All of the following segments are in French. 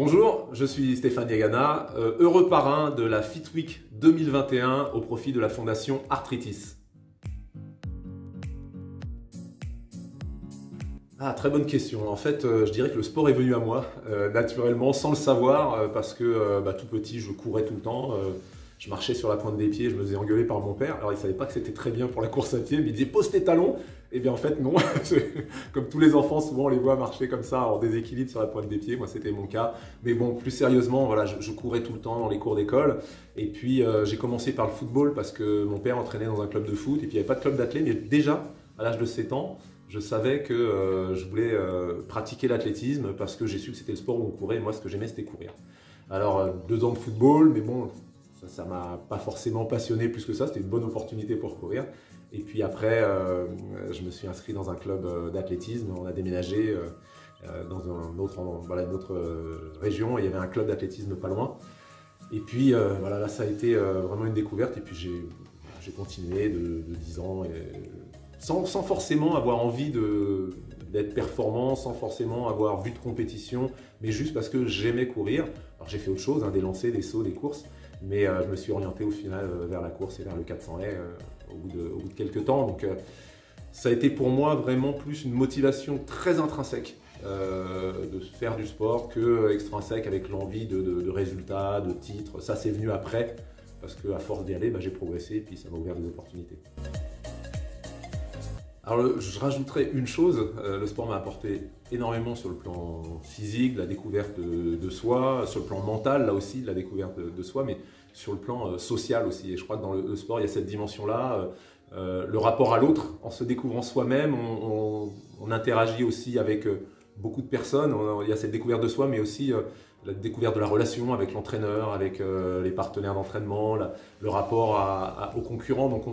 Bonjour, je suis Stéphane Diagana, heureux parrain de la Fit Week 2021 au profit de la Fondation Arthritis. Ah, très bonne question. En fait, je dirais que le sport est venu à moi, naturellement, sans le savoir, parce que tout petit, je courais tout le temps. Je marchais sur la pointe des pieds, je me faisais engueuler par mon père. Alors, il ne savait pas que c'était très bien pour la course à pied, mais il disait « pose tes talons ». Eh bien, en fait, non. Comme tous les enfants, souvent, on les voit marcher comme ça, en déséquilibre sur la pointe des pieds. Moi, c'était mon cas. Mais bon, plus sérieusement, voilà, je courais tout le temps dans les cours d'école. Et puis, j'ai commencé par le football parce que mon père entraînait dans un club de foot. Et puis, il n'y avait pas de club d'athlètes, mais déjà, à l'âge de 7 ans, je savais que je voulais pratiquer l'athlétisme parce que j'ai su que c'était le sport où on courait. Et moi, ce que j'aimais, c'était courir. Alors, 2 ans de football, mais bon, ça ne m'a pas forcément passionné plus que ça. C'était une bonne opportunité pour courir. Et puis après, je me suis inscrit dans un club d'athlétisme. On a déménagé dans une autre région. Et il y avait un club d'athlétisme pas loin. Et puis, voilà, là, ça a été vraiment une découverte. Et puis, j'ai continué de 10 ans. Sans forcément avoir envie d'être performant, sans forcément avoir vu de compétition, mais juste parce que j'aimais courir. Alors j'ai fait autre chose, des lancers, des sauts, des courses, mais je me suis orienté au final vers la course et vers le 400 haies au bout de quelques temps. Donc ça a été pour moi vraiment plus une motivation très intrinsèque de faire du sport que extrinsèque avec l'envie de résultats, de titres. Ça c'est venu après, parce qu'à force d'y aller, j'ai progressé et puis ça m'a ouvert des opportunités. Alors, je rajouterais une chose, le sport m'a apporté énormément sur le plan physique, la découverte de soi, sur le plan mental, là aussi, la découverte de soi, mais sur le plan social aussi. Et je crois que dans le sport, il y a cette dimension-là, le rapport à l'autre, en se découvrant soi-même, on interagit aussi avec beaucoup de personnes, il y a cette découverte de soi, mais aussi la découverte de la relation avec l'entraîneur, avec les partenaires d'entraînement, le rapport aux concurrents. Donc,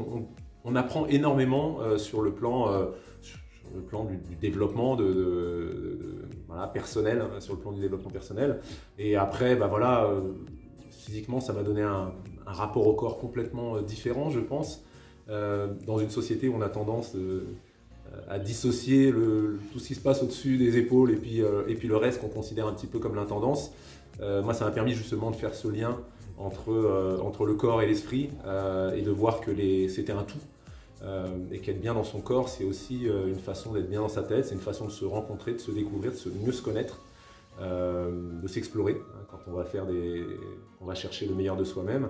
on apprend énormément sur le plan du développement personnel, sur le plan du développement personnel. Et après, physiquement, ça m'a donné un rapport au corps complètement différent, je pense. Dans une société où on a tendance à dissocier tout ce qui se passe au-dessus des épaules et puis le reste qu'on considère un petit peu comme l'intendance. Moi, ça m'a permis justement de faire ce lien entre le corps et l'esprit et de voir que c'était un tout. Et qu'être bien dans son corps, c'est aussi une façon d'être bien dans sa tête, c'est une façon de se rencontrer, de se découvrir, de mieux se connaître, de s'explorer quand on va chercher le meilleur de soi-même.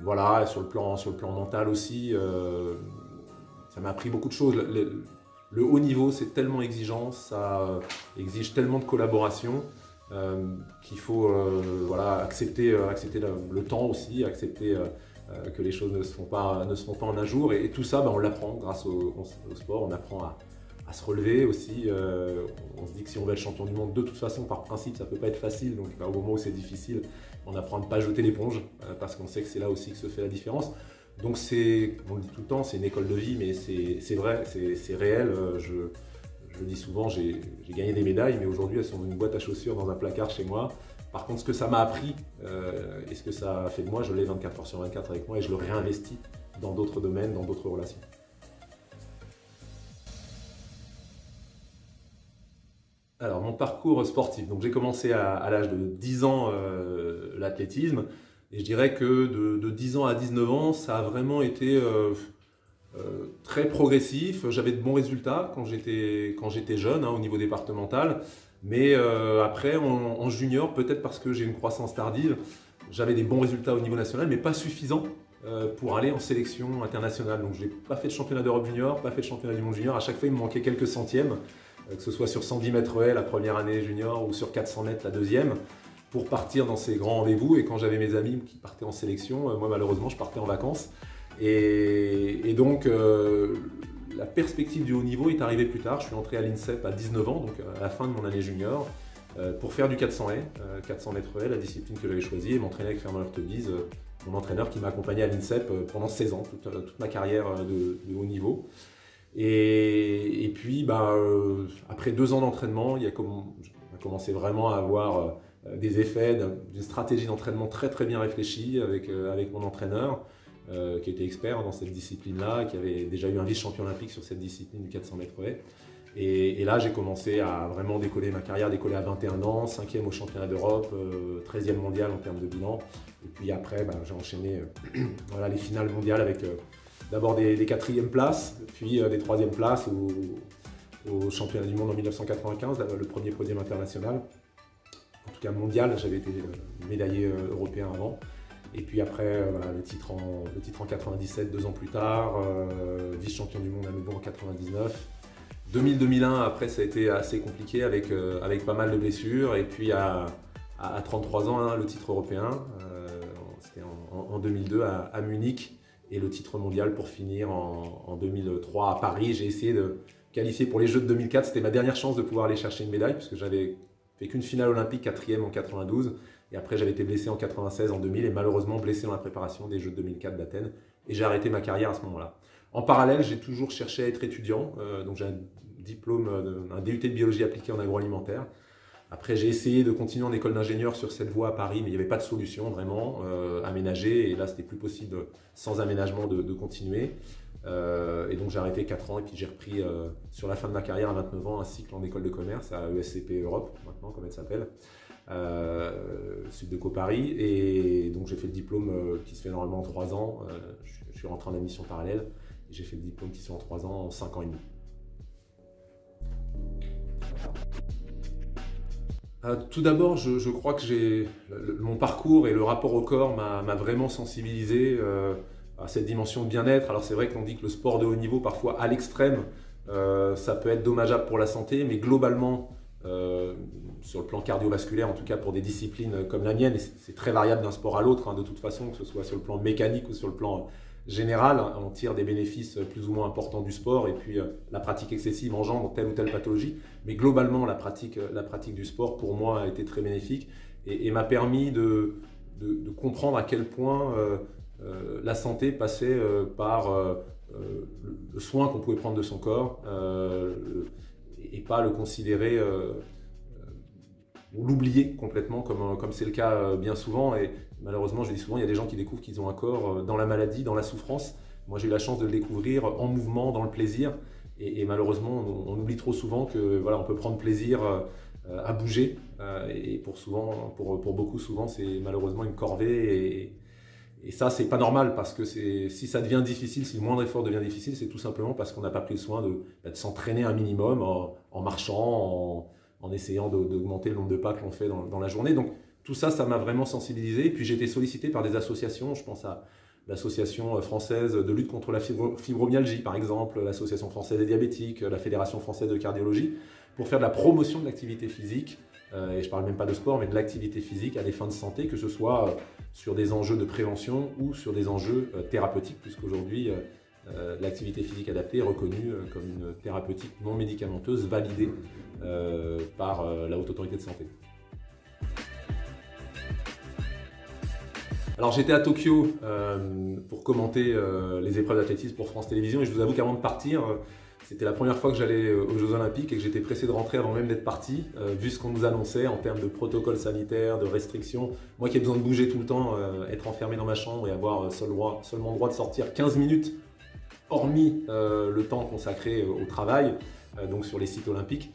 Voilà, sur le plan mental aussi, ça m'a appris beaucoup de choses. Le haut niveau, c'est tellement exigeant, ça exige tellement de collaboration qu'il faut accepter le temps aussi, accepter que les choses ne se font pas en un jour, et tout ça on l'apprend grâce au sport. On apprend à se relever aussi. On se dit que si on veut être champion du monde, de toute façon par principe ça peut pas être facile, donc au moment où c'est difficile, on apprend à ne pas jeter l'éponge parce qu'on sait que c'est là aussi que se fait la différence. Donc on le dit tout le temps, c'est une école de vie, mais c'est vrai, c'est réel. Je le dis souvent, j'ai gagné des médailles, mais aujourd'hui elles sont dans une boîte à chaussures dans un placard chez moi. Par contre, ce que ça m'a appris et ce que ça a fait de moi, je l'ai 24 heures sur 24 avec moi et je le réinvestis dans d'autres domaines, dans d'autres relations. Alors, mon parcours sportif, donc j'ai commencé à l'âge de 10 ans l'athlétisme, et je dirais que de 10 ans à 19 ans, ça a vraiment été très progressif. J'avais de bons résultats quand j'étais jeune, au niveau départemental. Mais après, en junior, peut-être parce que j'ai une croissance tardive, j'avais des bons résultats au niveau national, mais pas suffisants pour aller en sélection internationale. Donc je n'ai pas fait de championnat d'Europe junior, pas fait de championnat du monde junior. À chaque fois, il me manquait quelques centièmes, que ce soit sur 110 mètres haies la première année junior ou sur 400 mètres la deuxième, pour partir dans ces grands rendez-vous. Et quand j'avais mes amis qui partaient en sélection, moi malheureusement, je partais en vacances. Et donc, la perspective du haut niveau est arrivée plus tard. Je suis entré à l'INSEP à 19 ans, donc à la fin de mon année junior, pour faire du 400 haies, 400 mètres haies, la discipline que j'avais choisie, et m'entraîner avec Fernand Hurtebise, mon entraîneur qui m'a accompagné à l'INSEP pendant 16 ans, toute ma carrière de haut niveau. Et puis, après 2 ans d'entraînement, on a commencé vraiment à avoir des effets d'une stratégie d'entraînement très très bien réfléchie avec mon entraîneur. Qui était expert dans cette discipline-là, qui avait déjà eu un vice-champion olympique sur cette discipline du 400 mètres haies. Et là, j'ai commencé à vraiment décoller, ma carrière décoller à 21 ans, 5e au championnat d'Europe, 13e mondial en termes de bilan. Et puis après, j'ai enchaîné voilà, les finales mondiales avec d'abord des 4e places, puis des 3e places au championnat du monde en 1995, le premier podium international. En tout cas mondial, j'avais été médaillé européen avant. Et puis après, voilà, le titre en 97, 2 ans plus tard, vice-champion du monde à nouveau en 99. 2000-2001, après, ça a été assez compliqué avec pas mal de blessures. Et puis à 33 ans, hein, le titre européen, c'était en 2002 à Munich. Et le titre mondial pour finir en 2003 à Paris. J'ai essayé de qualifier pour les Jeux de 2004. C'était ma dernière chance de pouvoir aller chercher une médaille, puisque j'avais fait qu'une finale olympique, 4e en 92. Et après, j'avais été blessé en 96, en 2000, et malheureusement blessé dans la préparation des Jeux de 2004 d'Athènes. Et j'ai arrêté ma carrière à ce moment-là. En parallèle, j'ai toujours cherché à être étudiant. Donc j'ai un diplôme, un DUT de biologie appliquée en agroalimentaire. Après, j'ai essayé de continuer en école d'ingénieur sur cette voie à Paris, mais il n'y avait pas de solution vraiment aménagée. Et là, c'était plus possible, sans aménagement, de continuer. Et donc, j'ai arrêté 4 ans et puis j'ai repris, sur la fin de ma carrière, à 29 ans, un cycle en école de commerce à ESCP Europe, maintenant, comme elle s'appelle, Sud de Paris. Et donc, j'ai fait le diplôme qui se fait normalement en 3 ans. Je suis rentré en admission parallèle et j'ai fait le diplôme qui se fait en 3 ans, en 5 ans et demi. Tout d'abord, je crois que mon parcours et le rapport au corps m'a vraiment sensibilisé à cette dimension de bien-être. Alors c'est vrai qu'on dit que le sport de haut niveau, parfois à l'extrême, ça peut être dommageable pour la santé, mais globalement, sur le plan cardiovasculaire, en tout cas pour des disciplines comme la mienne, et c'est très variable d'un sport à l'autre, hein, de toute façon, que ce soit sur le plan mécanique ou sur le plan général, on tire des bénéfices plus ou moins importants du sport, et puis la pratique excessive engendre telle ou telle pathologie, mais globalement la pratique du sport pour moi a été très bénéfique et m'a permis de comprendre à quel point la santé passait par le soin qu'on pouvait prendre de son corps et pas le considérer ou l'oublier complètement comme c'est le cas bien souvent. Et malheureusement, je dis souvent, il y a des gens qui découvrent qu'ils ont un corps dans la maladie, dans la souffrance. Moi, j'ai eu la chance de le découvrir en mouvement, dans le plaisir. Et malheureusement, on oublie trop souvent que voilà, on peut prendre plaisir à bouger. Et pour beaucoup, souvent, c'est malheureusement une corvée. Et ça, c'est pas normal parce que si ça devient difficile, si le moindre effort devient difficile, c'est tout simplement parce qu'on n'a pas pris le soin de s'entraîner un minimum en marchant, en essayant d'augmenter le nombre de pas que l'on fait dans la journée. Donc tout ça, ça m'a vraiment sensibilisé. Et puis j'ai été sollicité par des associations, je pense à l'Association française de lutte contre la fibromyalgie, par exemple, l'Association française des diabétiques, la Fédération française de cardiologie, pour faire de la promotion de l'activité physique, et je ne parle même pas de sport, mais de l'activité physique à des fins de santé, que ce soit sur des enjeux de prévention ou sur des enjeux thérapeutiques, puisqu'aujourd'hui, l'activité physique adaptée est reconnue comme une thérapeutique non médicamenteuse validée par la Haute Autorité de Santé. Alors j'étais à Tokyo pour commenter les épreuves d'athlétisme pour France Télévisions et je vous avoue qu'avant de partir, c'était la première fois que j'allais aux Jeux Olympiques et que j'étais pressé de rentrer avant même d'être parti, vu ce qu'on nous annonçait en termes de protocoles sanitaires, de restrictions. Moi qui ai besoin de bouger tout le temps, être enfermé dans ma chambre et avoir seulement le droit de sortir 15 minutes, hormis le temps consacré au travail, donc sur les sites olympiques,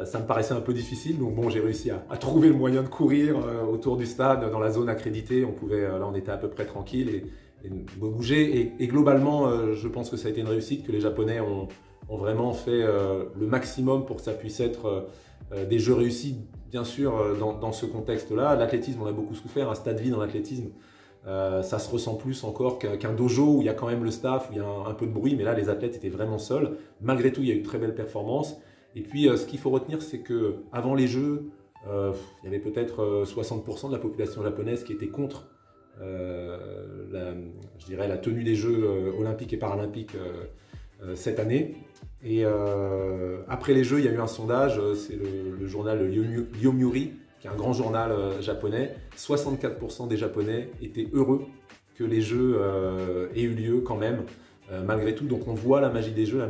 ça me paraissait un peu difficile. Donc bon, j'ai réussi à trouver le moyen de courir autour du stade, dans la zone accréditée. Là, on était à peu près tranquille et de bouger. Et globalement, je pense que ça a été une réussite, que les Japonais ont vraiment fait le maximum pour que ça puisse être des jeux réussis, bien sûr, dans ce contexte-là. L'athlétisme, on a beaucoup souffert, un stade vide dans l'athlétisme. Ça se ressent plus encore qu'un dojo où il y a quand même le staff, où il y a un peu de bruit, mais là les athlètes étaient vraiment seuls. Malgré tout, il y a eu de très belles performances. Et puis ce qu'il faut retenir, c'est qu'avant les Jeux, il y avait peut-être 60% de la population japonaise qui était contre la tenue des Jeux olympiques et paralympiques cette année. Et après les Jeux, il y a eu un sondage, c'est le journal Yomiuri, qui est un grand journal japonais. 64% des Japonais étaient heureux que les Jeux aient eu lieu quand même, malgré tout. Donc on voit la magie des Jeux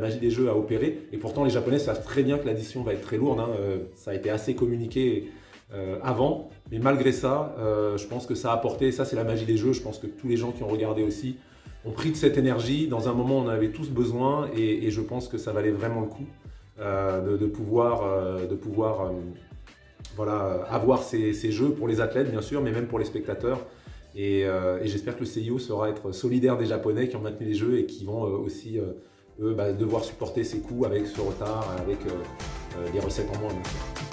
a opéré. Et pourtant les Japonais savent très bien que l'addition va être très lourde, hein. Ça a été assez communiqué avant. Mais malgré ça, je pense que ça a apporté, et ça c'est la magie des Jeux. Je pense que tous les gens qui ont regardé aussi ont pris de cette énergie dans un moment où on en avait tous besoin. Et je pense que ça valait vraiment le coup. de pouvoir voilà, avoir ces jeux pour les athlètes bien sûr, mais même pour les spectateurs. Et j'espère que le CIO saura être solidaire des Japonais qui ont maintenu les jeux et qui vont aussi eux, devoir supporter ces coûts avec ce retard, avec les recettes en moins bien sûr.